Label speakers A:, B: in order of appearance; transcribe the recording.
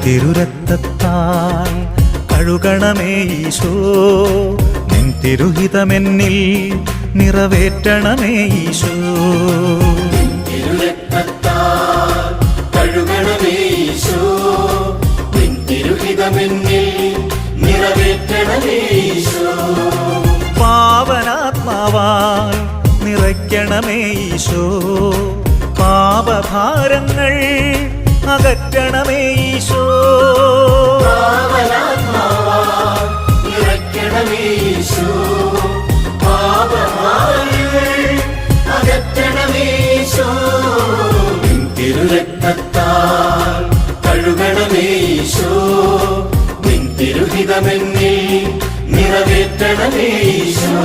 A: തിരുരക്തത്താൽ കഴുകണമേ ഈശോ, നിൻ തിരുഹിതമെന്നിൽ നിറവേറ്റണമേ ഈശോ.
B: തിരുരക്തത്താൽ കഴുകണമേ ഈശോ, നിൻ തിരുഹിതമെന്നിൽ നിറവേറ്റണമേ ഈശോ.
A: പാവനാത്മാവാൽ നിറയ്ക്കണമേ ഈശോ, പാപഭാരങ്ങൾ അകറ്റണമേ ഈശോ.
B: പാവനാത്മാവാൽ നിറയ്ക്കണമേ ഈശോ, പാപഭാരങ്ങൾ അകറ്റണമേ ഈശോ. നിൻ തിരുരക്തത്താൽ കഴുകണമേ ഈശോ, നിൻ തിരുഹിതമെന്നിൽ നിറവേറ്റണമേ ഈശോ.